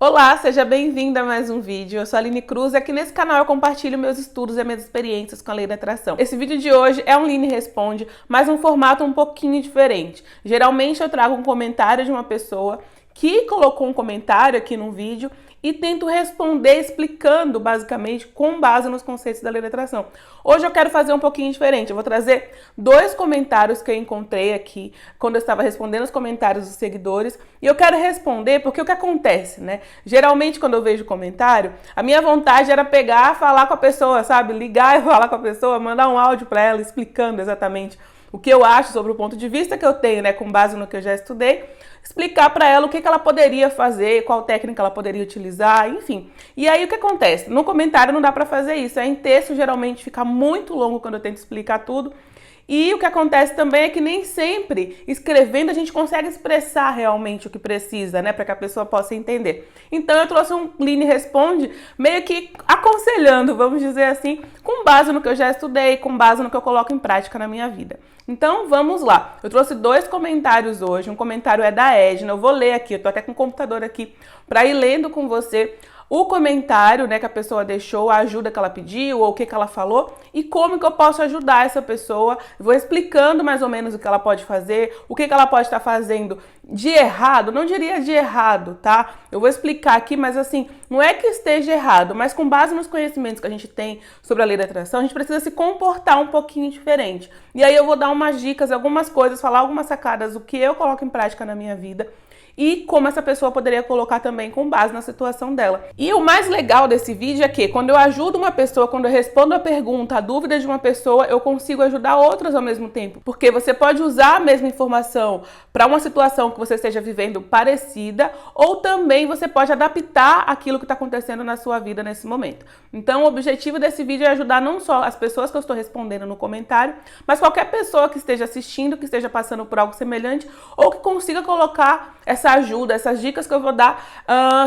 Olá, seja bem-vinda a mais um vídeo. Eu sou a Aline Cruz e aqui nesse canal eu compartilho meus estudos e minhas experiências com a lei da atração. Esse vídeo de hoje é um Aline Responde, mas um formato um pouquinho diferente. Geralmente eu trago um comentário de uma pessoa que colocou um comentário aqui no vídeo e tento responder explicando basicamente com base nos conceitos da lei da atração. Hoje eu quero fazer um pouquinho diferente. Eu vou trazer dois comentários que eu encontrei aqui quando eu estava respondendo os comentários dos seguidores e eu quero responder porque o que acontece, né? Geralmente quando eu vejo comentário, a minha vontade era pegar, falar com a pessoa, sabe? Ligar e falar com a pessoa, mandar um áudio para ela explicando exatamente o que eu acho sobre o ponto de vista que eu tenho, né, com base no que eu já estudei, explicar para ela o que ela poderia fazer, qual técnica ela poderia utilizar, enfim. E aí o que acontece? No comentário não dá para fazer isso, em texto geralmente fica muito longo quando eu tento explicar tudo. E o que acontece também é que nem sempre escrevendo a gente consegue expressar realmente o que precisa, né, para que a pessoa possa entender. Então eu trouxe um Aline Responde meio que aconselhando, vamos dizer assim, com base no que eu já estudei, com base no que eu coloco em prática na minha vida. Então vamos lá. Eu trouxe dois comentários hoje. Um comentário é da Edna. Eu vou ler aqui, eu tô até com o computador aqui para ir lendo com você o comentário, né, que a pessoa deixou, a ajuda que ela pediu ou o que ela falou e como que eu posso ajudar essa pessoa. Vou explicando mais ou menos o que ela pode fazer, o que ela pode estar fazendo de errado, não diria de errado, tá? Eu vou explicar aqui, mas assim, não é que esteja errado, mas com base nos conhecimentos que a gente tem sobre a lei da atração, a gente precisa se comportar um pouquinho diferente. E aí eu vou dar umas dicas, algumas coisas, falar algumas sacadas, o que eu coloco em prática na minha vida e como essa pessoa poderia colocar também com base na situação dela. E o mais legal desse vídeo é que quando eu ajudo uma pessoa, quando eu respondo a pergunta, a dúvida de uma pessoa, eu consigo ajudar outras ao mesmo tempo. Porque você pode usar a mesma informação para uma situação que você esteja vivendo parecida, ou também você pode adaptar aquilo que está acontecendo na sua vida nesse momento. Então o objetivo desse vídeo é ajudar não só as pessoas que eu estou respondendo no comentário, mas qualquer pessoa que esteja assistindo, que esteja passando por algo semelhante, ou que consiga colocar essa ajuda, essas dicas que eu vou dar,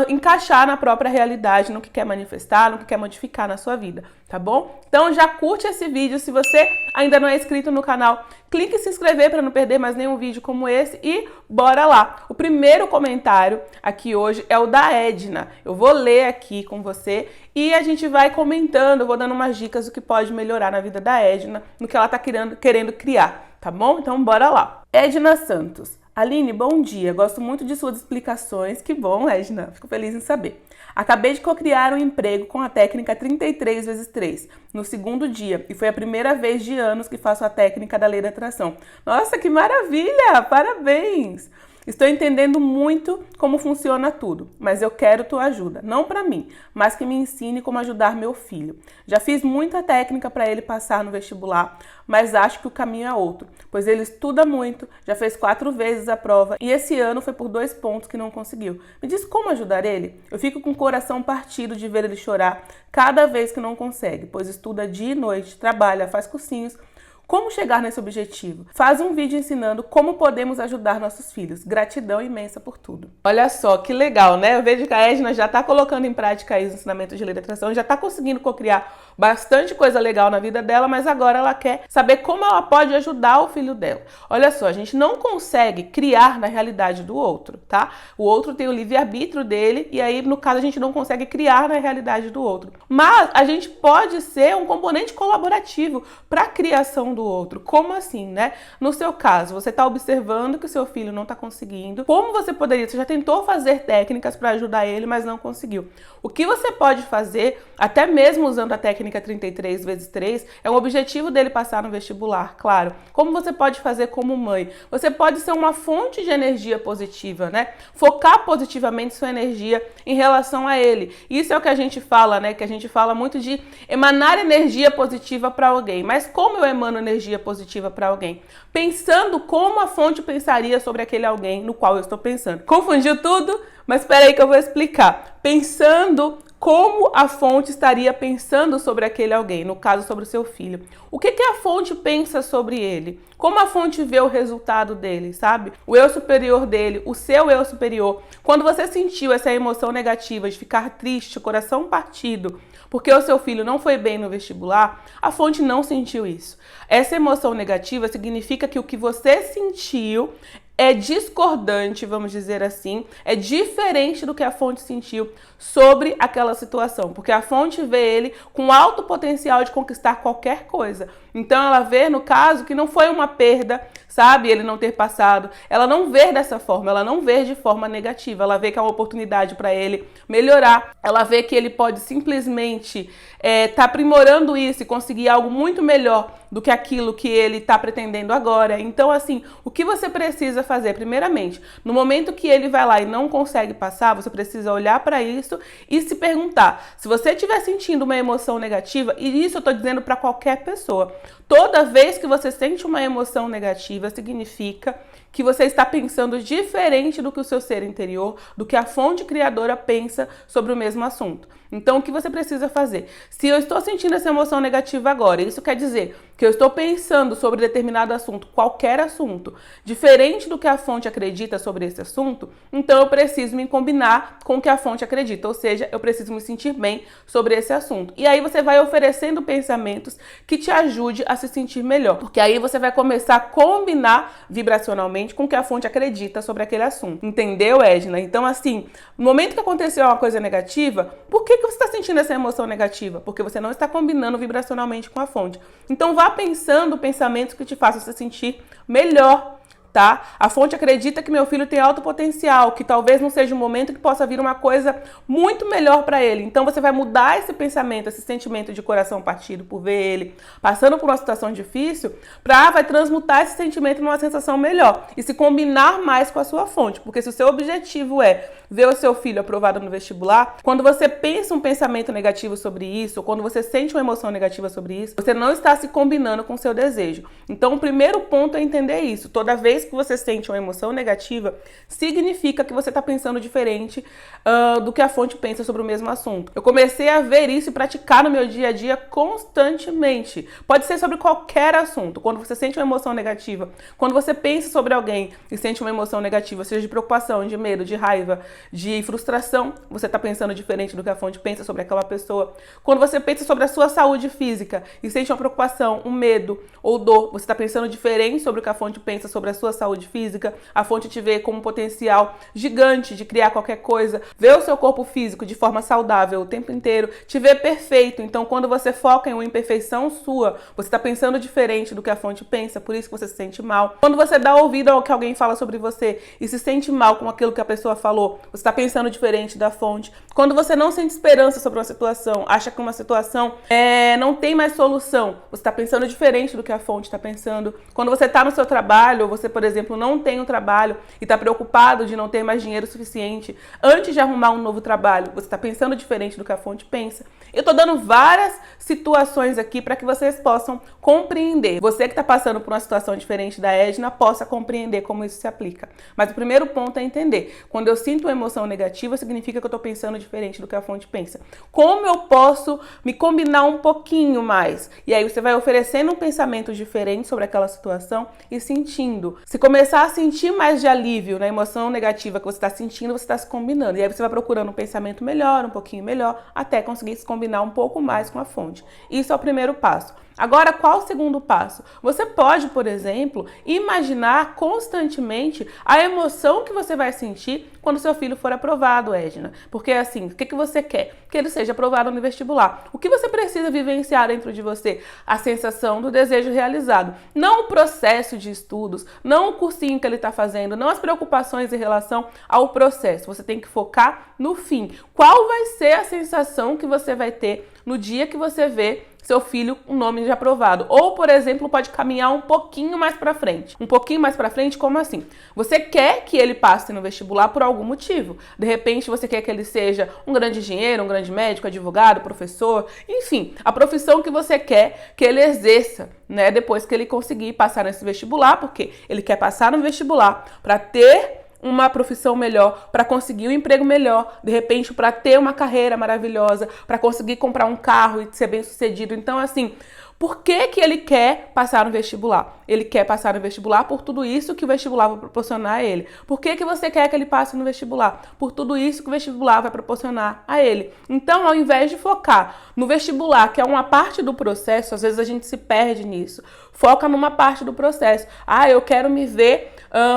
encaixar na própria realidade, no que quer manifestar, no que quer modificar na sua vida, tá bom? Então já curte esse vídeo, se você ainda não é inscrito no canal, clique em se inscrever para não perder mais nenhum vídeo como esse e bora lá! O primeiro comentário aqui hoje é o da Edna, eu vou ler aqui com você e a gente vai comentando, eu vou dando umas dicas do que pode melhorar na vida da Edna, no que ela tá querendo criar, tá bom? Então bora lá! Edna Santos. Aline, bom dia. Gosto muito de suas explicações. Que bom, Edna. Fico feliz em saber. Acabei de cocriar um emprego com a técnica 33x3 no segundo dia e foi a primeira vez de anos que faço a técnica da lei da atração. Nossa, que maravilha! Parabéns! Estou entendendo muito como funciona tudo, mas eu quero tua ajuda, não para mim, mas que me ensine como ajudar meu filho. Já fiz muita técnica para ele passar no vestibular, mas acho que o caminho é outro, pois ele estuda muito, já fez 4 vezes a prova e esse ano foi por 2 pontos que não conseguiu. Me diz como ajudar ele? Eu fico com o coração partido de ver ele chorar cada vez que não consegue, pois estuda dia e noite, trabalha, faz cursinhos. Como chegar nesse objetivo? Faz um vídeo ensinando como podemos ajudar nossos filhos. Gratidão imensa por tudo. Olha só, que legal, né? Eu vejo que a Edna já está colocando em prática aí os ensinamentos de lei da atração, já está conseguindo cocriar bastante coisa legal na vida dela, mas agora ela quer saber como ela pode ajudar o filho dela. Olha só, a gente não consegue criar na realidade do outro, tá? O outro tem o livre-arbítrio dele e aí, no caso, a gente não consegue criar na realidade do outro. Mas a gente pode ser um componente colaborativo para a criação do outro. Como assim, né? No seu caso, você está observando que o seu filho não está conseguindo. Como você poderia? Você já tentou fazer técnicas para ajudar ele, mas não conseguiu. O que você pode fazer, até mesmo usando a técnica 33x3, é um objetivo dele passar no vestibular, claro. Como você pode fazer como mãe? Você pode ser uma fonte de energia positiva, né? Focar positivamente sua energia em relação a ele. Isso é o que a gente fala, né? Que a gente fala muito de emanar energia positiva para alguém. Mas como eu emano energia positiva para alguém? Pensando como a fonte pensaria sobre aquele alguém no qual eu estou pensando. Confundiu tudo? Mas espera aí que eu vou explicar. Pensando como a fonte estaria pensando sobre aquele alguém, no caso sobre o seu filho. O que a fonte pensa sobre ele? Como a fonte vê o resultado dele, sabe? O eu superior dele, o seu eu superior. Quando você sentiu essa emoção negativa de ficar triste, coração partido, porque o seu filho não foi bem no vestibular, a fonte não sentiu isso. Essa emoção negativa significa que o que você sentiu é discordante, vamos dizer assim, é diferente do que a fonte sentiu sobre aquela situação, porque a fonte vê ele com alto potencial de conquistar qualquer coisa. Então ela vê, no caso, que não foi uma perda, sabe, ele não ter passado. Ela não vê dessa forma, ela não vê de forma negativa, ela vê que é uma oportunidade para ele melhorar, ela vê que ele pode simplesmente tá aprimorando isso e conseguir algo muito melhor do que aquilo que ele está pretendendo agora. Então, assim, o que você precisa fazer, primeiramente, no momento que ele vai lá e não consegue passar, você precisa olhar para isso e se perguntar, se você estiver sentindo uma emoção negativa, e isso eu estou dizendo para qualquer pessoa, toda vez que você sente uma emoção negativa, significa que você está pensando diferente do que o seu ser interior, do que a fonte criadora pensa sobre o mesmo assunto. Então, o que você precisa fazer? Se eu estou sentindo essa emoção negativa agora, isso quer dizer que eu estou pensando sobre determinado assunto, qualquer assunto, diferente do que a fonte acredita sobre esse assunto, então eu preciso me combinar com o que a fonte acredita, ou seja, eu preciso me sentir bem sobre esse assunto. E aí você vai oferecendo pensamentos que te ajude a se sentir melhor, porque aí você vai começar a combinar vibracionalmente com o que a fonte acredita sobre aquele assunto. Entendeu, Edna? Então, assim, no momento que aconteceu uma coisa negativa, por que você está sentindo essa emoção negativa? Porque você não está combinando vibracionalmente com a fonte. Então, vá pensando pensamentos que te façam se sentir melhor, tá? A fonte acredita que meu filho tem alto potencial, que talvez não seja um momento que possa vir uma coisa muito melhor para ele. Então você vai mudar esse pensamento, esse sentimento de coração partido por ver ele passando por uma situação difícil, vai transmutar esse sentimento numa sensação melhor e se combinar mais com a sua fonte. Porque se o seu objetivo é ver o seu filho aprovado no vestibular, quando você pensa um pensamento negativo sobre isso, ou quando você sente uma emoção negativa sobre isso, você não está se combinando com o seu desejo. Então o primeiro ponto é entender isso. Toda vez que você sente uma emoção negativa, significa que você está pensando diferente do que a fonte pensa sobre o mesmo assunto. Eu comecei a ver isso e praticar no meu dia a dia constantemente. Pode ser sobre qualquer assunto. Quando você sente uma emoção negativa, quando você pensa sobre alguém e sente uma emoção negativa, seja de preocupação, de medo, de raiva, de frustração, você está pensando diferente do que a fonte pensa sobre aquela pessoa. Quando você pensa sobre a sua saúde física e sente uma preocupação, um medo ou dor, você está pensando diferente sobre o que a fonte pensa sobre a sua saúde física. A fonte te vê como um potencial gigante de criar qualquer coisa, vê o seu corpo físico de forma saudável o tempo inteiro, te vê perfeito. Então, quando você foca em uma imperfeição sua, você está pensando diferente do que a fonte pensa, por isso que você se sente mal. Quando você dá ouvido ao que alguém fala sobre você e se sente mal com aquilo que a pessoa falou, você está pensando diferente da fonte. Quando você não sente esperança sobre uma situação, acha que uma situação não tem mais solução, você está pensando diferente do que a fonte está pensando. Quando você está no seu trabalho, ou você, por exemplo, não tem um trabalho e está preocupado de não ter mais dinheiro suficiente antes de arrumar um novo trabalho, você está pensando diferente do que a fonte pensa. Eu estou dando várias situações aqui para que vocês possam compreender. Você que está passando por uma situação diferente da Edna possa compreender como isso se aplica. Mas o primeiro ponto é entender. Quando eu sinto uma emoção negativa, significa que eu estou pensando diferente do que a fonte pensa. Como eu posso me combinar um pouquinho mais? E aí você vai oferecendo um pensamento diferente sobre aquela situação e sentindo. Se começar a sentir mais de alívio na emoção negativa que você está sentindo, você está se combinando. E aí você vai procurando um pensamento melhor, um pouquinho melhor, até conseguir se combinar um pouco mais com a fonte. Isso é o primeiro passo. Agora, qual o segundo passo? Você pode, por exemplo, imaginar constantemente a emoção que você vai sentir quando seu filho for aprovado, Edna. Porque assim, o que você quer? Que ele seja aprovado no vestibular. O que você precisa vivenciar dentro de você? A sensação do desejo realizado. Não o processo de estudos, não o cursinho que ele está fazendo, não as preocupações em relação ao processo. Você tem que focar no fim. Qual vai ser a sensação que você vai ter no dia que você vê seu filho um nome de aprovado? Ou, por exemplo, pode caminhar um pouquinho mais para frente. Um pouquinho mais para frente, como assim? Você quer que ele passe no vestibular por algum motivo. De repente, você quer que ele seja um grande engenheiro, um grande médico, advogado, professor, enfim, a profissão que você quer que ele exerça, né, depois que ele conseguir passar nesse vestibular, porque ele quer passar no vestibular para ter uma profissão melhor, para conseguir um emprego melhor, de repente para ter uma carreira maravilhosa, para conseguir comprar um carro e ser bem-sucedido. Então, assim, Por que que ele quer passar no vestibular? Ele quer passar no vestibular por tudo isso que o vestibular vai proporcionar a ele. Por que que você quer que ele passe no vestibular? Por tudo isso que o vestibular vai proporcionar a ele. Então, ao invés de focar no vestibular, que é uma parte do processo, às vezes a gente se perde nisso. Foca numa parte do processo. Ah, eu quero me ver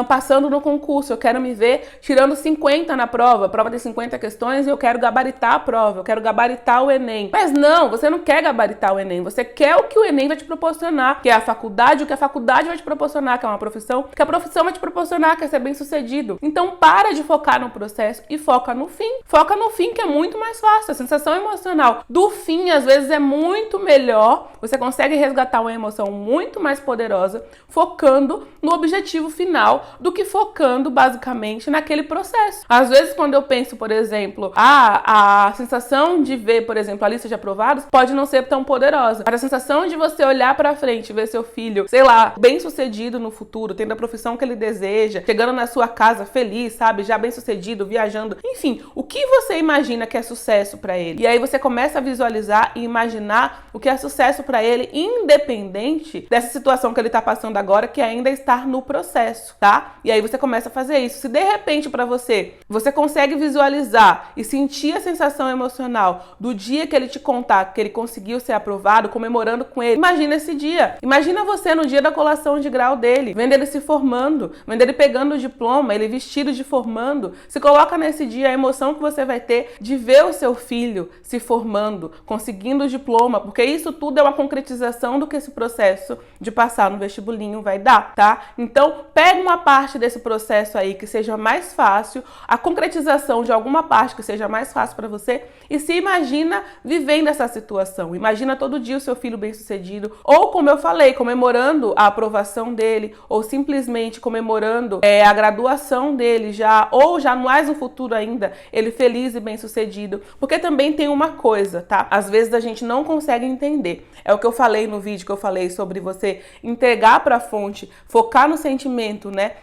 passando no concurso, eu quero me ver tirando 50 na prova. A prova tem 50 questões e eu quero gabaritar a prova, eu quero gabaritar o Enem. Mas não, você não quer gabaritar o Enem, você quer o que o Enem vai te proporcionar, que é a faculdade, o que a faculdade vai te proporcionar, que é uma profissão, que a profissão vai te proporcionar, que é ser bem-sucedido. Então para de focar no processo e foca no fim. Foca no fim, que é muito mais fácil. A sensação emocional do fim, às vezes, é muito melhor. Você consegue resgatar uma emoção muito mais poderosa focando no objetivo final do que focando basicamente naquele processo. Às vezes, quando eu penso, por exemplo, a sensação de ver, por exemplo, a lista de aprovados pode não ser tão poderosa, mas a sensação de você olhar pra frente e ver seu filho, sei lá, bem-sucedido no futuro, tendo a profissão que ele deseja, chegando na sua casa feliz, sabe, já bem-sucedido, viajando, enfim, o que você imagina que é sucesso pra ele? E aí você começa a visualizar e imaginar o que é sucesso pra ele, independente dessa situação que ele tá passando agora, que ainda está no processo, tá? E aí você começa a fazer isso. Se de repente pra você consegue visualizar e sentir a sensação emocional do dia que ele te contar que ele conseguiu ser aprovado, comemorando com ele, imagina esse dia. Imagina você no dia da colação de grau dele, vendo ele se formando, vendo ele pegando o diploma, ele vestido de formando. Se coloca nesse dia a emoção que você vai ter de ver o seu filho se formando, conseguindo o diploma, porque isso tudo é uma concretização do que esse processo de passar no vestibulinho vai dar, tá? Então, pega uma parte desse processo aí que seja mais fácil, a concretização de alguma parte que seja mais fácil para você e se imagina vivendo essa situação. Imagina todo dia o seu filho bem-sucedido, ou como eu falei, comemorando a aprovação dele, ou simplesmente comemorando a graduação dele já, ou já mais no futuro ainda, ele feliz e bem-sucedido. Porque também tem uma coisa, tá? Às vezes a gente não consegue entender. É o que eu falei no vídeo que eu falei sobre você entregar para a fonte, focar no sentimento, né?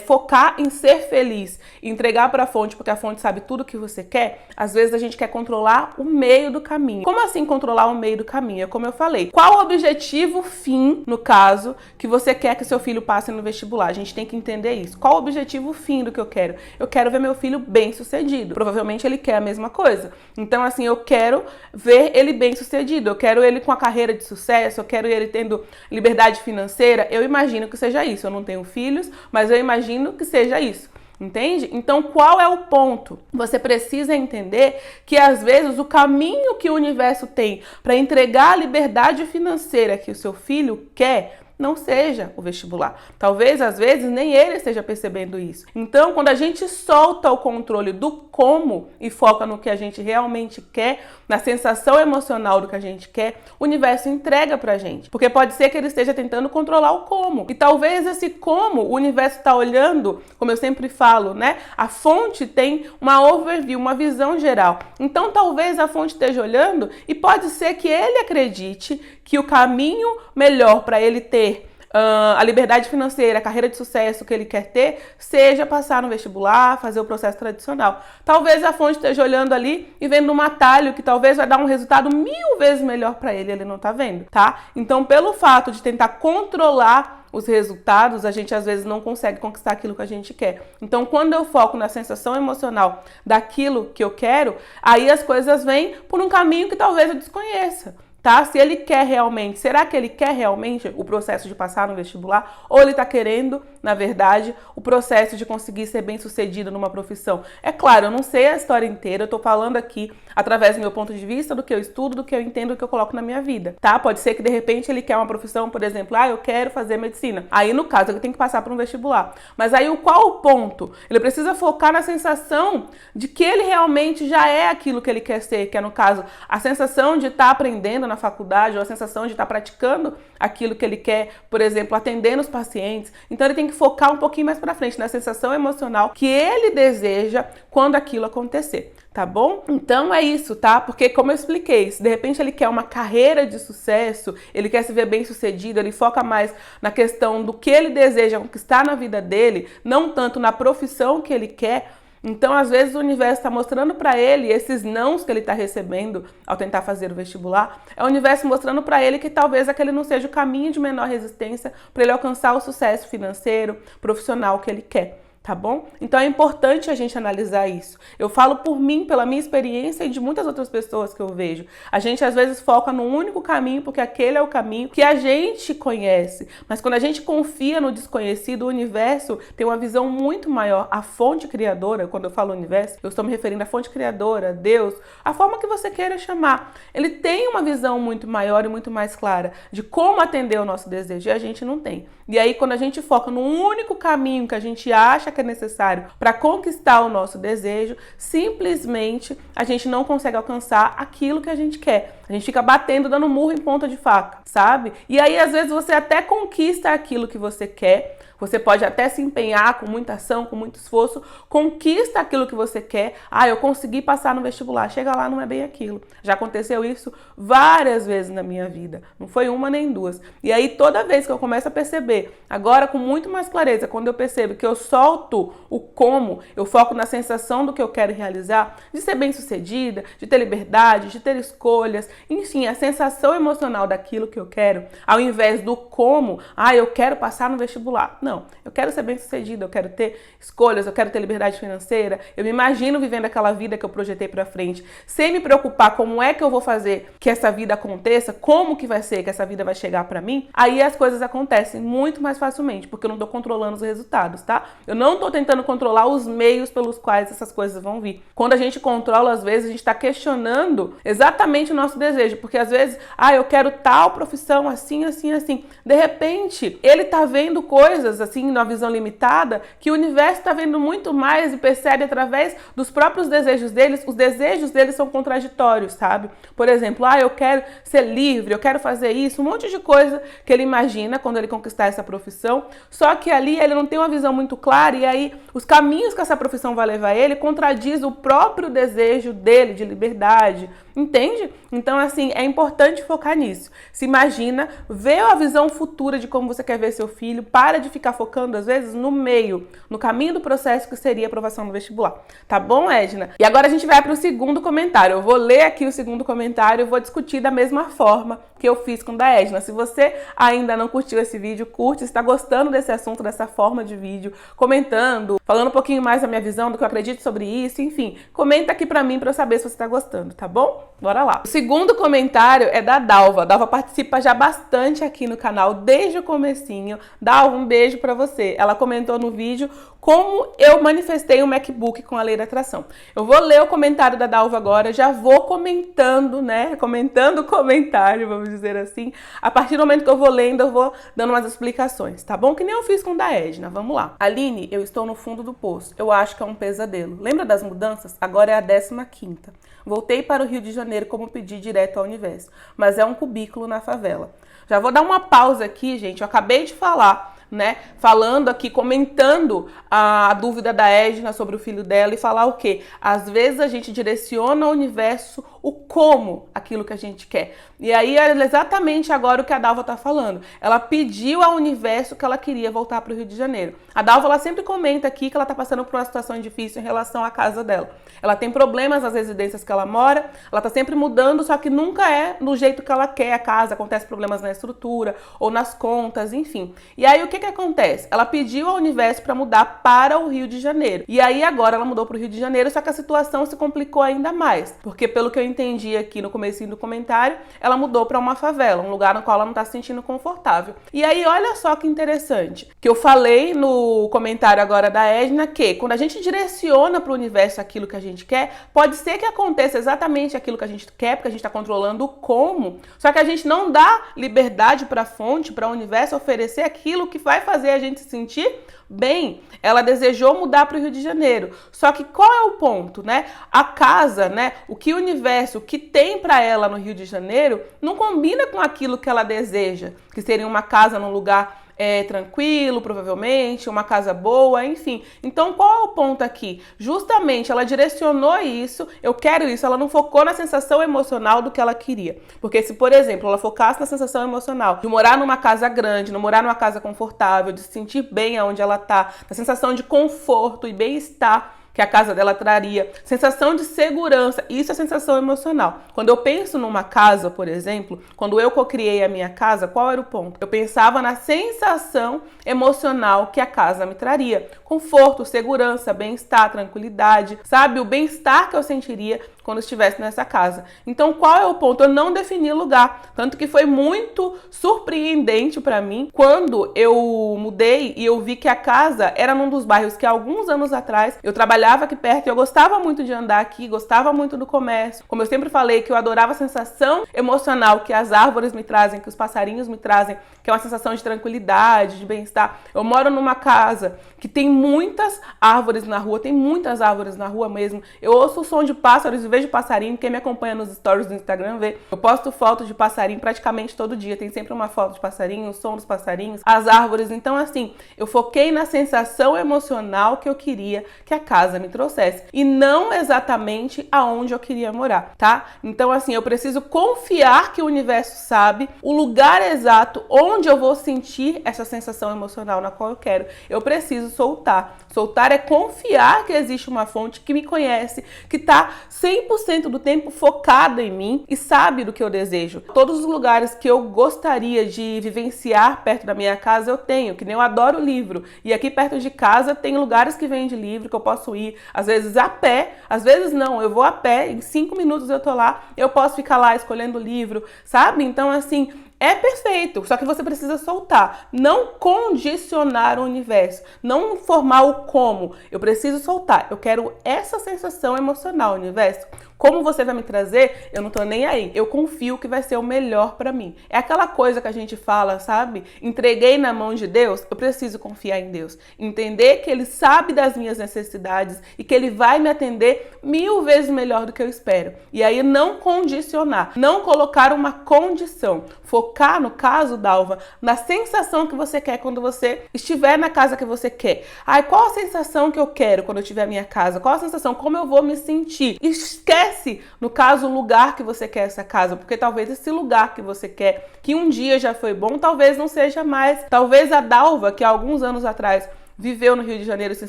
Focar em ser feliz, entregar para a fonte, porque a fonte sabe tudo que você quer. Às vezes a gente quer controlar o meio do caminho. Como assim controlar o meio do caminho? É como eu falei. Qual o objetivo fim, no caso, que você quer que seu filho passe no vestibular? A gente tem que entender isso. Qual o objetivo fim do que eu quero? Eu quero ver meu filho bem-sucedido. Provavelmente ele quer a mesma coisa. Então, assim, eu quero ver ele bem-sucedido. Eu quero ele com a carreira de sucesso, eu quero ele tendo liberdade financeira. Eu imagino que seja isso. Eu não tenho filhos, mas eu imagino que seja isso. Entende? Então, qual é o ponto? Você precisa entender que, às vezes, o caminho que o universo tem para entregar a liberdade financeira que o seu filho quer não seja o vestibular. Talvez, às vezes, nem ele esteja percebendo isso. Então, quando a gente solta o controle do como e foca no que a gente realmente quer, na sensação emocional do que a gente quer, o universo entrega pra gente. Porque pode ser que ele esteja tentando controlar o como. E talvez esse como, o universo está olhando, como eu sempre falo, né? A fonte tem uma overview, uma visão geral. Então, talvez a fonte esteja olhando e pode ser que ele acredite que o caminho melhor para ele ter a liberdade financeira, a carreira de sucesso que ele quer ter, seja passar no vestibular, fazer o processo tradicional. Talvez a fonte esteja olhando ali e vendo um atalho que talvez vai dar um resultado 1000 vezes melhor para ele não tá vendo, tá? Então, pelo fato de tentar controlar os resultados, a gente às vezes não consegue conquistar aquilo que a gente quer. Então, quando eu foco na sensação emocional daquilo que eu quero, aí as coisas vêm por um caminho que talvez eu desconheça. Tá? Se ele quer realmente, será que ele quer realmente o processo de passar no vestibular? Ou ele tá querendo, na verdade, o processo de conseguir ser bem-sucedido numa profissão? É claro, eu não sei a história inteira, eu tô falando aqui através do meu ponto de vista, do que eu estudo, do que eu entendo, do que eu coloco na minha vida, tá? Pode ser que, de repente, ele quer uma profissão, por exemplo, eu quero fazer medicina. Aí, no caso, ele tem que passar por um vestibular. Mas aí, qual o ponto? Ele precisa focar na sensação de que ele realmente já é aquilo que ele quer ser, que é, no caso, a sensação de estar aprendendo na faculdade, ou a sensação de estar praticando aquilo que ele quer, por exemplo, atendendo os pacientes. Então ele tem que focar um pouquinho mais para frente na sensação emocional que ele deseja quando aquilo acontecer, tá bom? Então é isso, tá? Porque como eu expliquei, se de repente ele quer uma carreira de sucesso, ele quer se ver bem sucedido, ele foca mais na questão do que ele deseja conquistar na vida dele, não tanto na profissão que ele quer, Então, às vezes, o universo está mostrando para ele, esses nãos que ele está recebendo ao tentar fazer o vestibular, é o universo mostrando para ele que talvez aquele não seja o caminho de menor resistência para ele alcançar o sucesso financeiro, profissional que ele quer. Tá bom? Então é importante a gente analisar isso. Eu falo por mim, pela minha experiência e de muitas outras pessoas que eu vejo. A gente às vezes foca num único caminho porque aquele é o caminho que a gente conhece. Mas quando a gente confia no desconhecido, o universo tem uma visão muito maior. A fonte criadora, quando eu falo universo, eu estou me referindo à fonte criadora, Deus, a forma que você queira chamar. Ele tem uma visão muito maior e muito mais clara de como atender o nosso desejo e a gente não tem. E aí quando a gente foca num único caminho que a gente acha que é necessário para conquistar o nosso desejo, simplesmente a gente não consegue alcançar aquilo que a gente quer. A gente fica batendo, dando murro em ponta de faca, sabe? E aí às vezes você até conquista aquilo que você quer, você pode até se empenhar com muita ação, com muito esforço, conquista aquilo que você quer. Ah, eu consegui passar no vestibular. Chega lá, não é bem aquilo. Já aconteceu isso várias vezes na minha vida. Não foi uma nem duas. E aí, toda vez que eu começo a perceber, agora com muito mais clareza, quando eu percebo que eu solto o como, eu foco na sensação do que eu quero realizar, de ser bem-sucedida, de ter liberdade, de ter escolhas, enfim, a sensação emocional daquilo que eu quero, ao invés do como, eu quero passar no vestibular. Não, eu quero ser bem-sucedida, eu quero ter escolhas, eu quero ter liberdade financeira, eu me imagino vivendo aquela vida que eu projetei pra frente, sem me preocupar como é que eu vou fazer que essa vida aconteça, como que vai ser que essa vida vai chegar pra mim, aí as coisas acontecem muito mais facilmente, porque eu não tô controlando os resultados, tá? Eu não tô tentando controlar os meios pelos quais essas coisas vão vir. Quando a gente controla, às vezes, a gente tá questionando exatamente o nosso desejo, porque às vezes, eu quero tal profissão assim, assim, assim. De repente, ele tá vendo coisas assim, numa visão limitada, que o universo está vendo muito mais e percebe através dos próprios desejos deles. Os desejos deles são contraditórios, sabe? Por exemplo, eu quero ser livre, eu quero fazer isso, um monte de coisa que ele imagina quando ele conquistar essa profissão, só que ali ele não tem uma visão muito clara e aí os caminhos que essa profissão vai levar ele contradiz o próprio desejo dele de liberdade, entende? Então, assim, é importante focar nisso. Se imagina, vê a visão futura de como você quer ver seu filho, para de ficar focando, às vezes, no meio, no caminho do processo que seria a aprovação no vestibular. Tá bom, Edna? E agora a gente vai para o segundo comentário. Eu vou ler aqui o segundo comentário e vou discutir da mesma forma que eu fiz com o da Edna. Se você ainda não curtiu esse vídeo, curte. Se está gostando desse assunto, dessa forma de vídeo, comentando, falando um pouquinho mais da minha visão, do que eu acredito sobre isso, enfim, comenta aqui pra mim pra eu saber se você está gostando, tá bom? Bora lá. O segundo comentário é da Dalva. A Dalva participa já bastante aqui no canal, desde o comecinho. Dalva, um beijo pra você. Ela comentou no vídeo como eu manifestei um MacBook com a lei da atração. Eu vou ler o comentário da Dalva agora, já vou comentando, né? Comentando o comentário, vamos dizer assim. A partir do momento que eu vou lendo, eu vou dando umas explicações, tá bom? Que nem eu fiz com o da Edna. Vamos lá. Aline, eu estou no fundo do poço. Eu acho que é um pesadelo. Lembra das mudanças? Agora é a 15ª. Voltei para o Rio de Janeiro como pedi direto ao universo, mas é um cubículo na favela. Já vou dar uma pausa aqui, gente. Eu acabei de falar, né? Falando aqui, comentando a dúvida da Edna sobre o filho dela e falar o quê? Às vezes a gente direciona ao universo o como aquilo que a gente quer. E aí é exatamente agora o que a Dalva tá falando. Ela pediu ao universo que ela queria voltar para o Rio de Janeiro. A Dalva, ela sempre comenta aqui que ela tá passando por uma situação difícil em relação à casa dela. Ela tem problemas nas residências que ela mora, ela tá sempre mudando, só que nunca é do jeito que ela quer a casa, acontece problemas na estrutura ou nas contas, enfim. E aí o que acontece? Ela pediu ao universo para mudar para o Rio de Janeiro. E aí agora ela mudou para o Rio de Janeiro, só que a situação se complicou ainda mais, porque pelo que eu entendi aqui no comecinho do comentário, ela mudou para uma favela, um lugar no qual ela não tá se sentindo confortável. E aí olha só que interessante, que eu falei no comentário agora da Edna, que quando a gente direciona para o universo aquilo que a gente quer, pode ser que aconteça exatamente aquilo que a gente quer, porque a gente está controlando o como, só que a gente não dá liberdade para a fonte, para o universo oferecer aquilo que vai fazer a gente se sentir bem. Ela desejou mudar para o Rio de Janeiro, só que qual é o ponto, né? A casa, né? O que o universo, o que tem para ela no Rio de Janeiro, não combina com aquilo que ela deseja, que seria uma casa num lugar tranquilo, provavelmente, uma casa boa, enfim. Então, qual é o ponto aqui? Justamente, ela direcionou isso, eu quero isso, ela não focou na sensação emocional do que ela queria. Porque se, por exemplo, ela focasse na sensação emocional de morar numa casa grande, não morar numa casa confortável, de se sentir bem aonde ela tá, na sensação de conforto e bem-estar que a casa dela traria, sensação de segurança, isso é sensação emocional. Quando eu penso numa casa, por exemplo, quando eu cocriei a minha casa, qual era o ponto? Eu pensava na sensação emocional que a casa me traria, conforto, segurança, bem-estar, tranquilidade, sabe? O bem-estar que eu sentiria quando estivesse nessa casa. Então, qual é o ponto? Eu não defini lugar, tanto que foi muito surpreendente para mim quando eu mudei e eu vi que a casa era num dos bairros que há alguns anos atrás eu trabalhava aqui perto e eu gostava muito de andar aqui, gostava muito do comércio. Como eu sempre falei, que eu adorava a sensação emocional que as árvores me trazem, que os passarinhos me trazem, que é uma sensação de tranquilidade, de bem-estar. Eu moro numa casa que tem muitas árvores na rua, tem muitas árvores na rua mesmo. Eu ouço o som de pássaros e vejo passarinho. Quem me acompanha nos stories do Instagram vê. Eu posto fotos de passarinho praticamente todo dia. Tem sempre uma foto de passarinho, o som dos passarinhos, as árvores. Então, assim, eu foquei na sensação emocional que eu queria que a casa me trouxesse e não exatamente aonde eu queria morar, tá? Então, assim, eu preciso confiar que o universo sabe o lugar exato onde eu vou sentir essa sensação emocional na qual eu quero. Eu preciso soltar. Soltar é confiar que existe uma fonte que me conhece, que tá 100% do tempo focada em mim e sabe do que eu desejo. Todos os lugares que eu gostaria de vivenciar perto da minha casa eu tenho, que nem eu adoro livro. E aqui perto de casa tem lugares que vendem livro que eu posso ir, às vezes a pé, às vezes não, eu vou a pé, em 5 minutos eu tô lá, eu posso ficar lá escolhendo livro, sabe? Então, assim, é perfeito, só que você precisa soltar, não condicionar o universo, não formar o como. Eu preciso soltar, eu quero essa sensação emocional, universo. Como você vai me trazer, eu não tô nem aí. Eu confio que vai ser o melhor pra mim. É aquela coisa que a gente fala, sabe? Entreguei na mão de Deus, eu preciso confiar em Deus. Entender que Ele sabe das minhas necessidades e que Ele vai me atender 1000 vezes melhor do que eu espero. E aí não condicionar, não colocar uma condição. Focar, no caso, Dalva, na sensação que você quer quando você estiver na casa que você quer. Ai, qual a sensação que eu quero quando eu tiver a minha casa? Qual a sensação? Como eu vou me sentir? Esquece, no caso, o lugar que você quer essa casa, porque talvez esse lugar que você quer, que um dia já foi bom, talvez não seja mais. Talvez a Dalva, que há alguns anos atrás viveu no Rio de Janeiro e se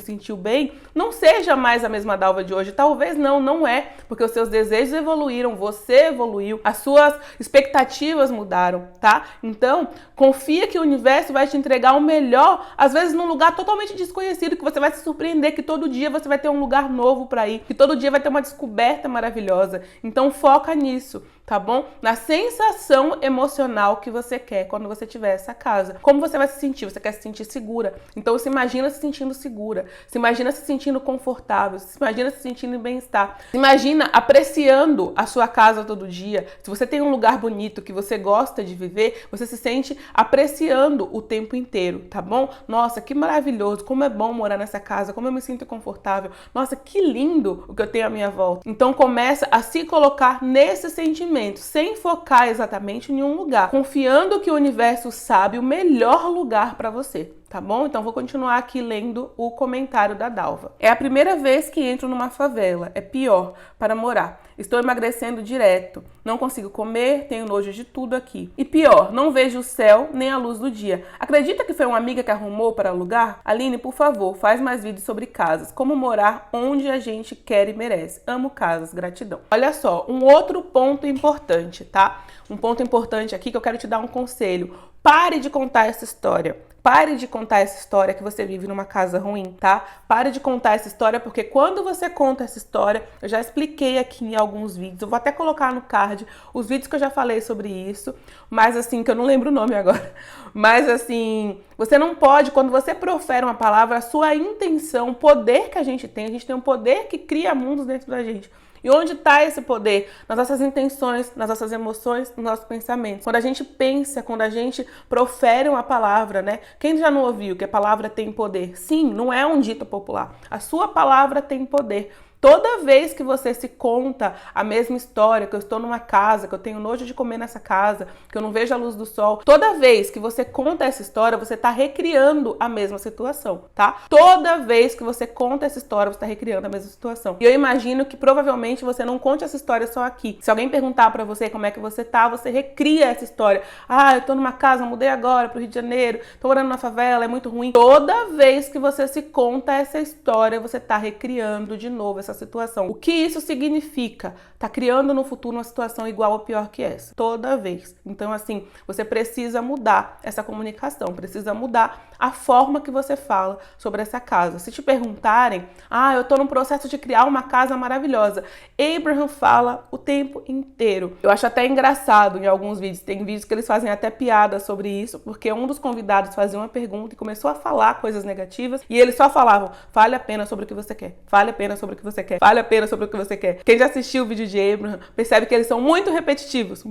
sentiu bem, não seja mais a mesma Dalva de hoje. Talvez não é, porque os seus desejos evoluíram, você evoluiu, as suas expectativas mudaram, tá? Então, confia que o universo vai te entregar o melhor, às vezes num lugar totalmente desconhecido, que você vai se surpreender, que todo dia você vai ter um lugar novo para ir, que todo dia vai ter uma descoberta maravilhosa. Então, foca nisso, tá bom? Na sensação emocional que você quer quando você tiver essa casa. Como você vai se sentir? Você quer se sentir segura. Então, se imagina se sentindo segura. Se imagina se sentindo confortável. Se imagina se sentindo em bem-estar. Se imagina apreciando a sua casa todo dia. Se você tem um lugar bonito que você gosta de viver, você se sente apreciando o tempo inteiro, tá bom? Nossa, que maravilhoso. Como é bom morar nessa casa. Como eu me sinto confortável. Nossa, que lindo o que eu tenho à minha volta. Então, começa a se colocar nesse sentimento, sem focar exatamente em um lugar, confiando que o universo sabe o melhor lugar para você, tá bom? Então vou continuar aqui lendo o comentário da Dalva. É a primeira vez que entro numa favela, é pior para morar. Estou emagrecendo direto, não consigo comer, tenho nojo de tudo aqui. E pior, não vejo o céu nem a luz do dia. Acredita que foi uma amiga que arrumou para alugar? Aline, por favor, faz mais vídeos sobre casas. Como morar onde a gente quer e merece. Amo casas, gratidão. Olha só, um outro ponto importante, tá? Um ponto importante aqui que eu quero te dar um conselho. Pare de contar essa história. Pare de contar essa história que você vive numa casa ruim, tá? Pare de contar essa história, porque quando você conta essa história, eu já expliquei aqui em alguns vídeos, eu vou até colocar no card os vídeos que eu já falei sobre isso, mas assim, que eu não lembro o nome agora. Mas assim, você não pode, quando você profere uma palavra, a sua intenção, o poder que a gente tem um poder que cria mundos dentro da gente. E onde está esse poder? Nas nossas intenções, nas nossas emoções, nos nossos pensamentos. Quando a gente pensa, quando a gente profere uma palavra, né? Quem já não ouviu que a palavra tem poder? Sim, não é um dito popular. A sua palavra tem poder. Toda vez que você se conta a mesma história, que eu estou numa casa, que eu tenho nojo de comer nessa casa, que eu não vejo a luz do sol, toda vez que você conta essa história, você está recriando a mesma situação, tá? Toda vez que você conta essa história, você está recriando a mesma situação. E eu imagino que provavelmente você não conte essa história só aqui. Se alguém perguntar pra você como é que você tá, você recria essa história. Ah, eu tô numa casa, mudei agora pro Rio de Janeiro, tô morando na favela, é muito ruim. Toda vez que você se conta essa história, você tá recriando de novo essa situação. O que isso significa? Tá criando no futuro uma situação igual ou pior que essa. Toda vez. Então, assim, você precisa mudar essa comunicação, precisa mudar a forma que você fala sobre essa casa. Se te perguntarem, eu tô num processo de criar uma casa maravilhosa. Abraham fala o tempo inteiro. Eu acho até engraçado em alguns vídeos, tem vídeos que eles fazem até piada sobre isso, porque um dos convidados fazia uma pergunta e começou a falar coisas negativas e eles só falavam, fale apenas sobre o que você quer, fale apenas sobre o que você quer, fale apenas sobre o que você quer. Quem já assistiu o vídeo de Abraham percebe que eles são muito repetitivos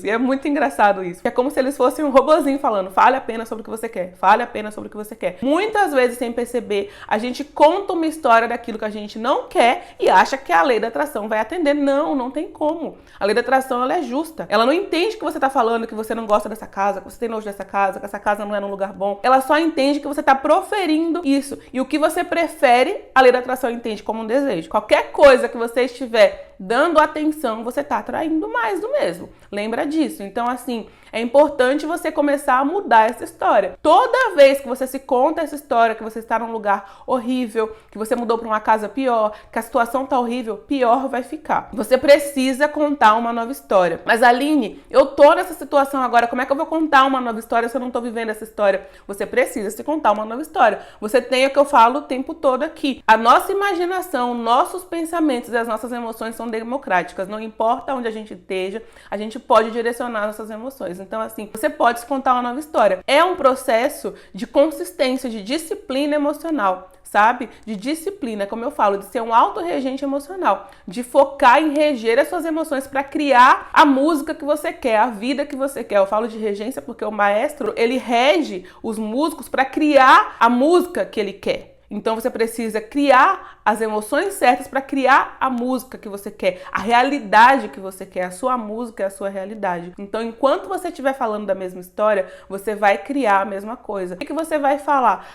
e é muito engraçado isso. É como se eles fossem um robozinho falando, fale apenas sobre o que você quer, fale apenas sobre o que você quer. Muitas vezes, sem perceber, a gente conta uma história daquilo que a gente não quer e acha que a lei da atração vai atender. Não, não tem como. A lei da atração, ela é justa. Ela não entende que você tá falando que você não gosta dessa casa, que você tem nojo dessa casa, que essa casa não é num lugar bom. Ela só entende que você tá proferindo isso. E o que você prefere, a lei da atração entende como um desejo. Qualquer coisa que você estiver dando atenção, você tá atraindo mais do mesmo. Lembra disso. Então, assim, é importante você começar a mudar essa história. Toda vez que você se conta essa história, que você está num lugar horrível, que você mudou para uma casa pior, que a situação tá horrível, pior vai ficar. Você precisa contar uma nova história. Mas, Aline, eu tô nessa situação agora, como é que eu vou contar uma nova história se eu não tô vivendo essa história? Você precisa se contar uma nova história. Você tem o que eu falo o tempo todo aqui. A nossa imaginação, nossos pensamentos e as nossas emoções são democráticas. Não importa onde a gente esteja, a gente pode direcionar nossas emoções. Então, assim, você pode se contar uma nova história. É um processo de consistência, de disciplina emocional, sabe? De disciplina, como eu falo, de ser um autorregente emocional, de focar em reger as suas emoções para criar a música que você quer, a vida que você quer. Eu falo de regência porque o maestro, ele rege os músicos para criar a música que ele quer. Então você precisa criar as emoções certas para criar a música que você quer, a realidade que você quer, a sua música é a sua realidade. Então, enquanto você estiver falando da mesma história, você vai criar a mesma coisa. O que você vai falar?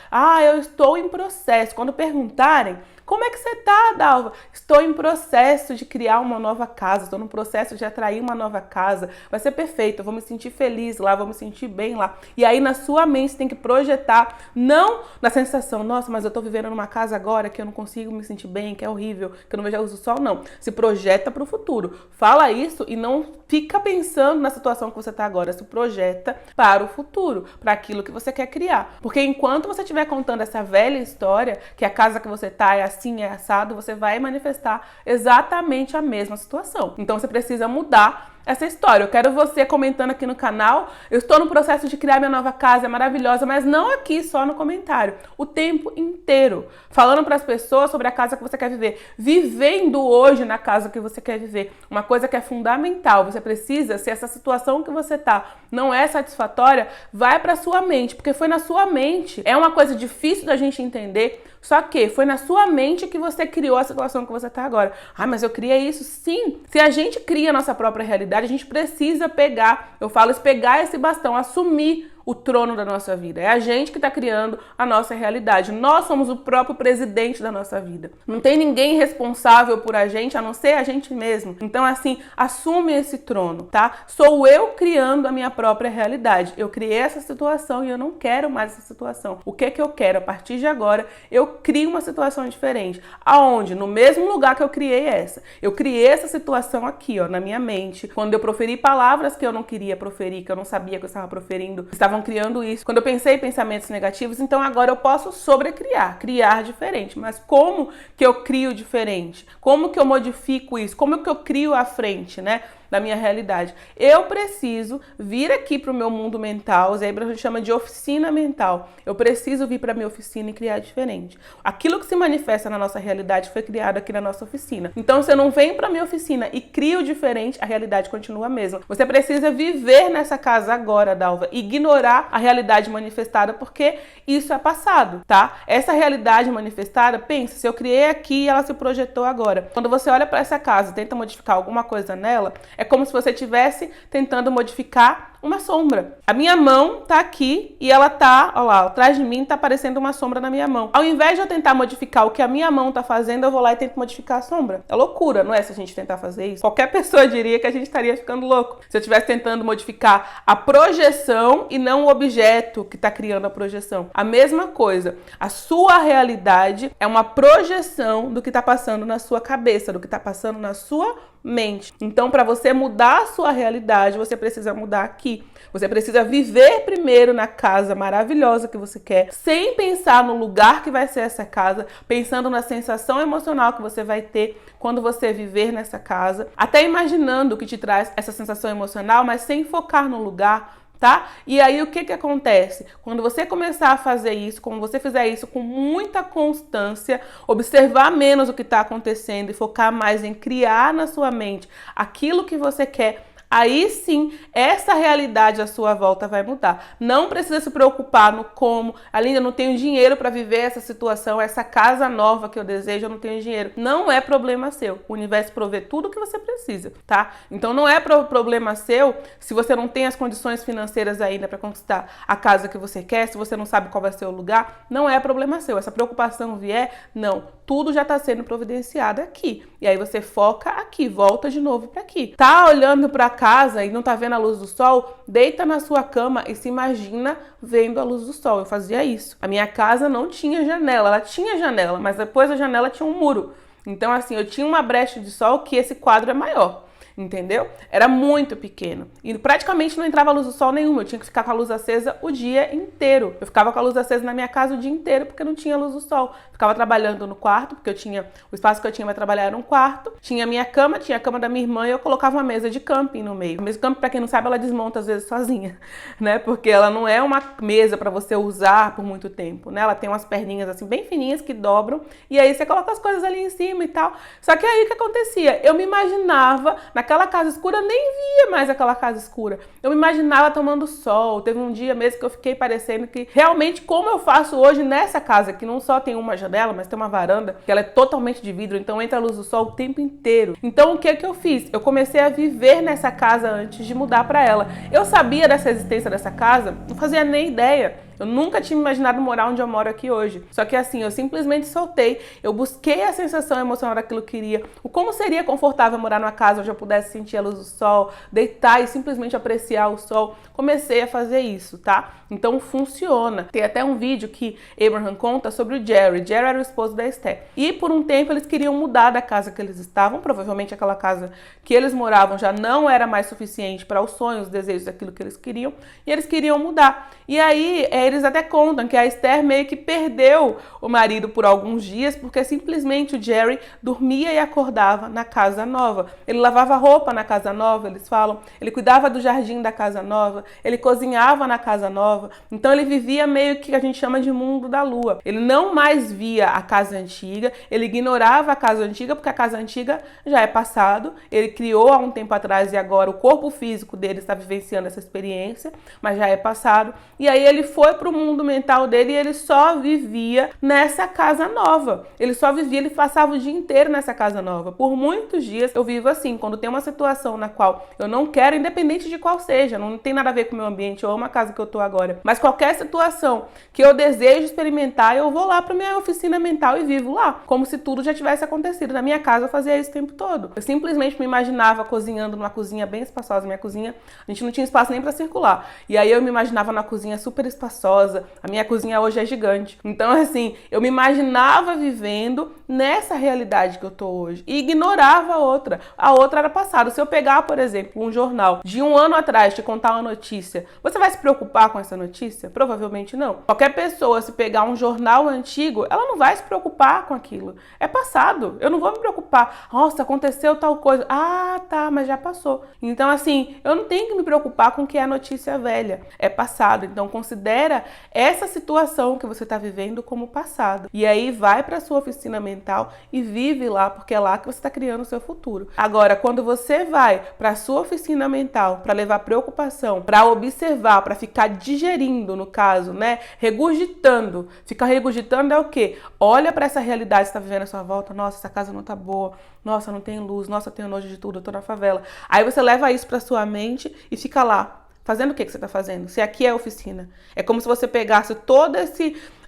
Eu estou em processo. Quando perguntarem, como é que você tá, Dalva? Estou em processo de criar uma nova casa, estou no processo de atrair uma nova casa. Vai ser perfeito, eu vou me sentir feliz lá, vou me sentir bem lá. E aí na sua mente você tem que projetar, não na sensação, nossa, mas eu tô vivendo numa casa agora que eu não consigo me sentir bem, que é horrível, que eu não vejo a luz do sol, não. Se projeta pro futuro. Fala isso e não fica pensando na situação que você tá agora, se projeta para o futuro, para aquilo que você quer criar. Porque enquanto você estiver contando essa velha história, que a casa que você tá é assim, é assado, você vai manifestar exatamente a mesma situação. Então você precisa mudar essa história. Eu quero você comentando aqui no canal. Eu estou no processo de criar minha nova casa, é maravilhosa, mas não aqui só no comentário, o tempo inteiro, falando para as pessoas sobre a casa que você quer viver, vivendo hoje na casa que você quer viver. Uma coisa que é fundamental, você precisa, se essa situação que você tá não é satisfatória, vai para sua mente, porque foi na sua mente. É uma coisa difícil da gente entender, só que foi na sua mente que você criou a situação que você tá agora. Mas eu criei isso? Sim. Se a gente cria a nossa própria realidade, a gente precisa pegar, eu falo isso, pegar esse bastão, assumir o trono da nossa vida. É a gente que está criando a nossa realidade. Nós somos o próprio presidente da nossa vida. Não tem ninguém responsável por a gente, a não ser a gente mesmo. Então, assim, assume esse trono, tá? Sou eu criando a minha própria realidade. Eu criei essa situação e eu não quero mais essa situação. O que é que eu quero? A partir de agora, eu crio uma situação diferente. Aonde? No mesmo lugar que eu criei essa. Eu criei essa situação aqui, ó, na minha mente. Quando eu proferi palavras que eu não queria proferir, que eu não sabia que eu estava proferindo, estavam criando isso. Quando eu pensei em pensamentos negativos, então agora eu posso sobrecriar, criar diferente. Mas como que eu crio diferente? Como que eu modifico isso? Como que eu crio à frente, né? da minha realidade. Eu preciso vir aqui para o meu mundo mental, o Abraham chama de oficina mental. Eu preciso vir para a minha oficina e criar diferente. Aquilo que se manifesta na nossa realidade foi criado aqui na nossa oficina. Então, você não vem para a minha oficina e cria o diferente, a realidade continua a mesma. Você precisa viver nessa casa agora, Dalva, ignorar a realidade manifestada, porque isso é passado, tá? Essa realidade manifestada, pensa, se eu criei aqui e ela se projetou agora. Quando você olha para essa casa e tenta modificar alguma coisa nela, é como se você estivesse tentando modificar uma sombra. A minha mão tá aqui e ela tá, ó lá, atrás de mim tá aparecendo uma sombra na minha mão. Ao invés de eu tentar modificar o que a minha mão tá fazendo, eu vou lá e tento modificar a sombra. É loucura, não é? Se a gente tentar fazer isso, qualquer pessoa diria que a gente estaria ficando louco. Se eu estivesse tentando modificar a projeção e não o objeto que tá criando a projeção. A mesma coisa. A sua realidade é uma projeção do que tá passando na sua cabeça, do que tá passando na sua mente. Então, para você mudar a sua realidade, você precisa mudar aqui. Você precisa viver primeiro na casa maravilhosa que você quer, sem pensar no lugar que vai ser essa casa, pensando na sensação emocional que você vai ter quando você viver nessa casa, até imaginando o que te traz essa sensação emocional, mas sem focar no lugar, tá? E aí o que acontece? Quando você começar a fazer isso, quando você fizer isso com muita constância, observar menos o que está acontecendo e focar mais em criar na sua mente aquilo que você quer, aí sim, essa realidade à sua volta vai mudar. Não precisa se preocupar no como. Aline, eu não tenho dinheiro para viver essa situação, essa casa nova que eu desejo, eu não tenho dinheiro. Não é problema seu. O universo provê tudo o que você precisa, tá? Então não é problema seu se você não tem as condições financeiras ainda para conquistar a casa que você quer, se você não sabe qual vai ser o lugar, não é problema seu. Essa preocupação vier, não. Tudo já está sendo providenciado aqui. E aí você foca aqui, volta de novo para aqui. Tá olhando para casa e não tá vendo a luz do sol? Deita na sua cama e se imagina vendo a luz do sol. Eu fazia isso. A minha casa não tinha janela. Ela tinha janela, mas depois da janela tinha um muro. Então, assim, eu tinha uma brecha de sol que esse quadro é maior. Entendeu? Era muito pequeno. E praticamente não entrava luz do sol nenhuma. Eu tinha que ficar com a luz acesa o dia inteiro. Eu ficava com a luz acesa na minha casa o dia inteiro porque não tinha luz do sol. Ficava trabalhando no quarto, porque eu tinha o espaço que eu tinha para trabalhar era um quarto. Tinha a minha cama, tinha a cama da minha irmã e eu colocava uma mesa de camping no meio. A mesa de camping, para quem não sabe, ela desmonta às vezes sozinha, né? Porque ela não é uma mesa para você usar por muito tempo, né? Ela tem umas perninhas assim bem fininhas que dobram e aí você coloca as coisas ali em cima e tal. Só que aí o que acontecia? Eu me imaginava naquela casa escura, nem via mais aquela casa escura. Eu me imaginava tomando sol. Teve um dia mesmo que eu fiquei parecendo que realmente como eu faço hoje nessa casa, que não só tem uma janela, mas tem uma varanda, que ela é totalmente de vidro, então entra a luz do sol o tempo inteiro. Então o que eu fiz? Eu comecei a viver nessa casa antes de mudar para ela. Eu sabia dessa existência dessa casa, não fazia nem ideia. Eu nunca tinha imaginado morar onde eu moro aqui hoje. Só que assim, eu simplesmente soltei. Eu busquei a sensação emocional daquilo que eu queria. O como seria confortável morar numa casa onde eu pudesse sentir a luz do sol, deitar e simplesmente apreciar o sol. Comecei a fazer isso, tá? Então funciona. Tem até um vídeo que Abraham conta sobre o Jerry. Jerry era o esposo da Esther. E por um tempo eles queriam mudar da casa que eles estavam. Provavelmente aquela casa que eles moravam já não era mais suficiente para os sonhos, os desejos daquilo que eles queriam. E eles queriam mudar. E aí, eles até contam que a Esther meio que perdeu o marido por alguns dias, porque simplesmente o Jerry dormia e acordava na casa nova. Ele lavava roupa na casa nova, eles falam. Ele cuidava do jardim da casa nova. Ele cozinhava na casa nova. Então ele vivia meio que a gente chama de mundo da lua. Ele não mais via a casa antiga, ele ignorava a casa antiga, porque a casa antiga já é passado. Ele criou há um tempo atrás e agora o corpo físico dele está vivenciando essa experiência, mas já é passado. E aí ele foi pro mundo mental dele e ele só vivia nessa casa nova. Ele só vivia, ele passava o dia inteiro nessa casa nova. Por muitos dias eu vivo assim, quando tem uma situação na qual eu não quero, independente de qual seja, não tem nada a ver com o meu ambiente, eu amo a casa que eu tô agora, mas qualquer situação que eu desejo experimentar, eu vou lá pra minha oficina mental e vivo lá, como se tudo já tivesse acontecido. Na minha casa eu fazia isso o tempo todo. Eu simplesmente me imaginava cozinhando numa cozinha bem espaçosa. Minha cozinha, a gente não tinha espaço nem pra circular. E aí eu me imaginava na cozinha super espaçosa, espaçosa, a minha cozinha hoje é gigante. Então, assim, eu me imaginava vivendo nessa realidade que eu tô hoje e ignorava a outra. A outra era passado. Se eu pegar, por exemplo, um jornal de 1 ano atrás, te contar uma notícia, você vai se preocupar com essa notícia? Provavelmente não. Qualquer pessoa, se pegar um jornal antigo, ela não vai se preocupar com aquilo. É passado. Eu não vou me preocupar. Nossa, aconteceu tal coisa. Ah, tá, mas já passou. Então, assim, eu não tenho que me preocupar com o que é notícia velha. É passado. Então, considera essa situação que você está vivendo como passado. E aí, vai para sua oficina mental e vive lá, porque é lá que você está criando o seu futuro. Agora, quando você vai para sua oficina mental para levar preocupação, para observar, para ficar digerindo, no caso, né? Regurgitando. Ficar regurgitando é o quê? Olha para essa realidade que você está vivendo à sua volta. Nossa, essa casa não tá boa. Nossa, não tem luz. Nossa, eu tenho nojo de tudo. Eu tô na favela. Aí você leva isso para sua mente e fica lá. Fazendo o que você está fazendo? Se aqui é a oficina. É como se você pegasse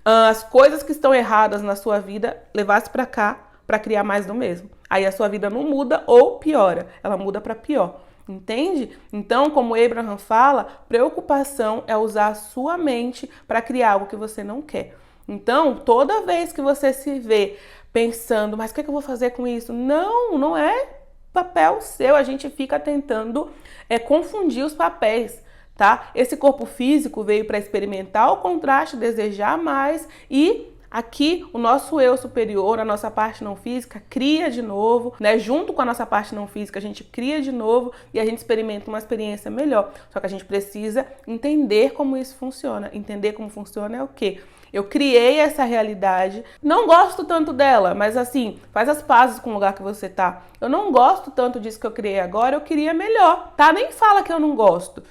as coisas que estão erradas na sua vida, levasse para cá para criar mais do mesmo. Aí a sua vida não muda ou piora. Ela muda para pior. Entende? Então, como Abraham fala, preocupação é usar a sua mente para criar algo que você não quer. Então, toda vez que você se vê pensando, mas o que eu vou fazer com isso? Não é papel seu. A gente fica tentando confundir os papéis. Tá? Esse corpo físico veio para experimentar o contraste, desejar mais e aqui o nosso eu superior, a nossa parte não física, cria de novo, né? Junto com a nossa parte não física, a gente cria de novo e a gente experimenta uma experiência melhor. Só que a gente precisa entender como isso funciona. Entender como funciona é o quê? Eu criei essa realidade, não gosto tanto dela, mas assim, faz as pazes com o lugar que você tá. Eu não gosto tanto disso que eu criei agora, eu queria melhor, tá? Nem fala que eu não gosto.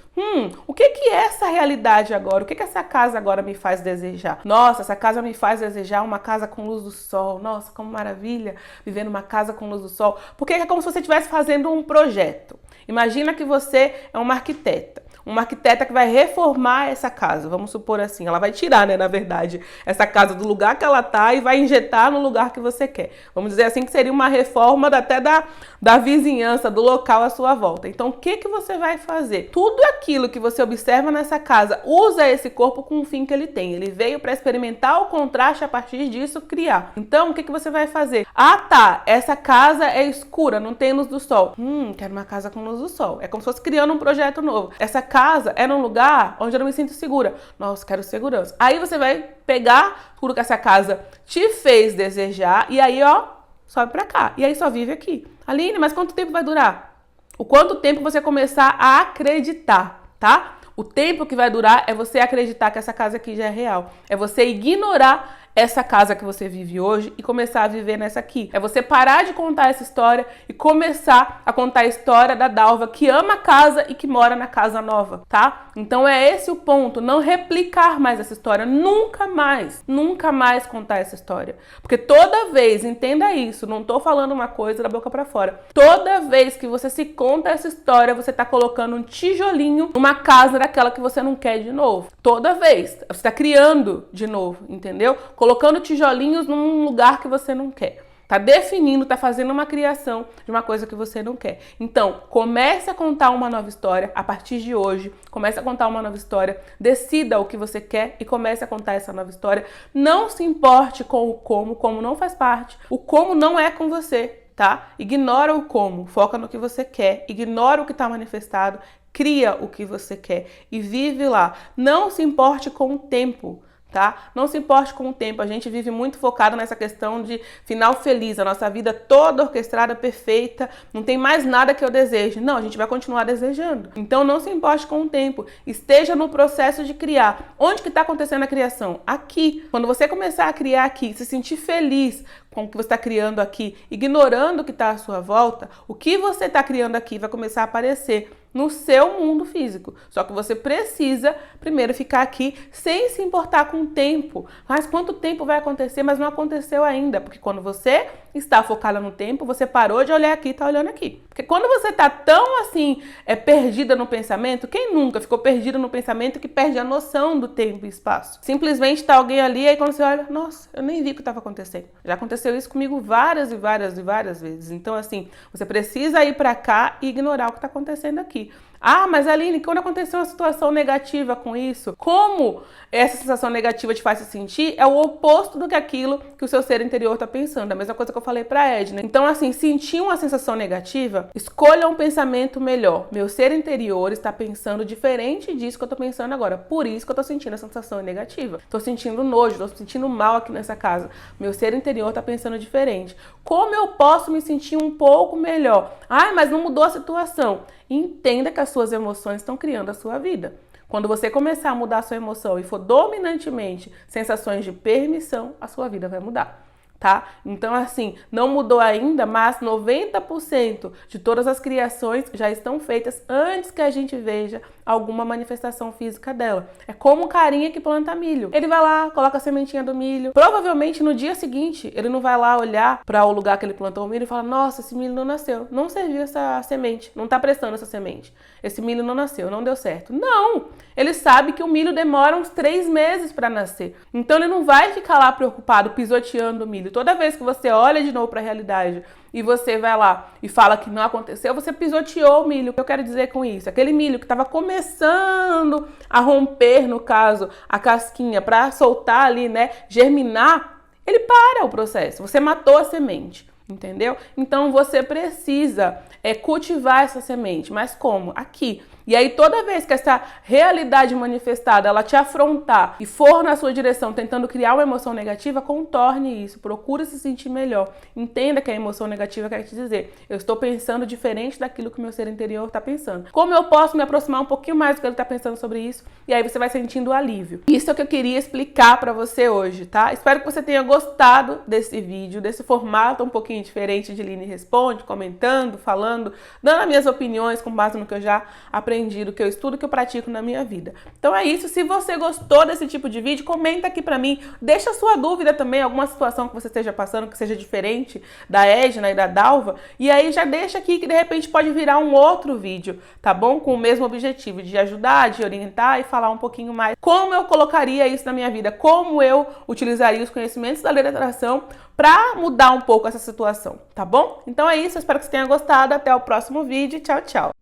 O que é essa realidade agora? O que essa casa agora me faz desejar? Nossa, essa casa me faz desejar uma casa com luz do sol. Nossa, como maravilha viver numa casa com luz do sol. Porque é como se você estivesse fazendo um projeto. Imagina que você é uma arquiteta que vai reformar essa casa, vamos supor assim, ela vai tirar, né, na verdade, essa casa do lugar que ela tá e vai injetar no lugar que você quer. Vamos dizer assim que seria uma reforma até da vizinhança, do local à sua volta. Então, o que você vai fazer? Tudo aquilo que você observa nessa casa, usa esse corpo com o fim que ele tem. Ele veio para experimentar o contraste, a partir disso criar. Então, o que você vai fazer? Ah, tá, essa casa é escura, não tem luz do sol. Quero uma casa com luz do sol. É como se fosse criando um projeto novo. Essa casa é num lugar onde eu não me sinto segura. Nossa, quero segurança. Aí você vai pegar tudo que essa casa te fez desejar e aí, ó, sobe pra cá. E aí só vive aqui. Aline, mas quanto tempo vai durar? O quanto tempo você começar a acreditar, tá? O tempo que vai durar é você acreditar que essa casa aqui já é real. É você ignorar essa casa que você vive hoje e começar a viver nessa aqui. É você parar de contar essa história e começar a contar a história da Dalva que ama a casa e que mora na casa nova, tá? Então é esse o ponto, não replicar mais essa história, nunca mais contar essa história. Porque toda vez, entenda isso, não tô falando uma coisa da boca pra fora. Toda vez que você se conta essa história, você tá colocando um tijolinho numa casa daquela que você não quer de novo. Toda vez, você tá criando de novo, entendeu? Colocando tijolinhos num lugar que você não quer. Tá definindo, tá fazendo uma criação de uma coisa que você não quer. Então, comece a contar uma nova história a partir de hoje. Comece a contar uma nova história. Decida o que você quer e comece a contar essa nova história. Não se importe com o como não faz parte. O como não é com você, tá? Ignora o como, foca no que você quer. Ignora o que tá manifestado, cria o que você quer e vive lá. Não se importe com o tempo. Tá? Não se importe com o tempo, a gente vive muito focado nessa questão de final feliz, a nossa vida toda orquestrada, perfeita, não tem mais nada que eu deseje. Não, a gente vai continuar desejando. Então não se importe com o tempo, esteja no processo de criar. Onde que está acontecendo a criação? Aqui. Quando você começar a criar aqui, se sentir feliz com o que você está criando aqui, ignorando o que está à sua volta, o que você está criando aqui vai começar a aparecer no seu mundo físico. Só que você precisa primeiro ficar aqui sem se importar com o tempo. Mas quanto tempo vai acontecer? Mas não aconteceu ainda. Porque quando você está focada no tempo, você parou de olhar aqui e está olhando aqui. Porque quando você está tão assim, perdida no pensamento, quem nunca ficou perdido no pensamento que perde a noção do tempo e espaço? Simplesmente está alguém ali e aí quando você olha, nossa, eu nem vi o que estava acontecendo. Já aconteceu isso comigo várias e várias e várias vezes. Então assim, você precisa ir para cá e ignorar o que está acontecendo aqui. Ah, mas Aline, quando aconteceu uma situação negativa com isso, como essa sensação negativa te faz se sentir é o oposto do que aquilo que o seu ser interior está pensando. É a mesma coisa que eu falei para Edna. Então, assim, sentir uma sensação negativa, escolha um pensamento melhor. Meu ser interior está pensando diferente disso que eu tô pensando agora. Por isso que eu tô sentindo a sensação negativa. Tô sentindo nojo, tô sentindo mal aqui nessa casa. Meu ser interior tá pensando diferente. Como eu posso me sentir um pouco melhor? Ai, mas não mudou a situação. Entenda que as suas emoções estão criando a sua vida. Quando você começar a mudar a sua emoção e for dominantemente sensações de permissão, a sua vida vai mudar. Tá? Então, assim, não mudou ainda, mas 90% de todas as criações já estão feitas antes que a gente veja alguma manifestação física dela. É como um carinha que planta milho. Ele vai lá, coloca a sementinha do milho. Provavelmente no dia seguinte, ele não vai lá olhar para o lugar que ele plantou o milho e falar: nossa, esse milho não nasceu, não serviu essa semente, não tá prestando essa semente. Esse milho não nasceu, não deu certo. Não! Ele sabe que o milho demora uns 3 meses para nascer. Então ele não vai ficar lá preocupado, pisoteando o milho. Toda vez que você olha de novo para a realidade e você vai lá e fala que não aconteceu, você pisoteou o milho. O que eu quero dizer com isso? Aquele milho que estava começando a romper, no caso, a casquinha para soltar ali, né, germinar, ele para o processo. Você matou a semente. Entendeu? Então você precisa cultivar essa semente. Mas como? Aqui. E aí toda vez que essa realidade manifestada ela te afrontar e for na sua direção tentando criar uma emoção negativa, contorne isso. Procure se sentir melhor. Entenda que a emoção negativa quer te dizer: eu estou pensando diferente daquilo que o meu ser interior está pensando. Como eu posso me aproximar um pouquinho mais do que ele está pensando sobre isso? E aí você vai sentindo alívio. Isso é o que eu queria explicar para você hoje, tá? Espero que você tenha gostado desse vídeo, desse formato um pouquinho diferente de Aline Responde, comentando, falando, dando as minhas opiniões com base no que eu já aprendi, do que eu estudo, que eu pratico na minha vida. Então é isso. Se você gostou desse tipo de vídeo, comenta aqui pra mim. Deixa a sua dúvida também, alguma situação que você esteja passando que seja diferente da Edna e da Dalva. E aí já deixa aqui que de repente pode virar um outro vídeo, tá bom? Com o mesmo objetivo de ajudar, de orientar e falar um pouquinho mais como eu colocaria isso na minha vida, como eu utilizaria os conhecimentos da lei da atração para mudar um pouco essa situação, tá bom? Então é isso. Eu espero que você tenha gostado. Até o próximo vídeo. Tchau, tchau.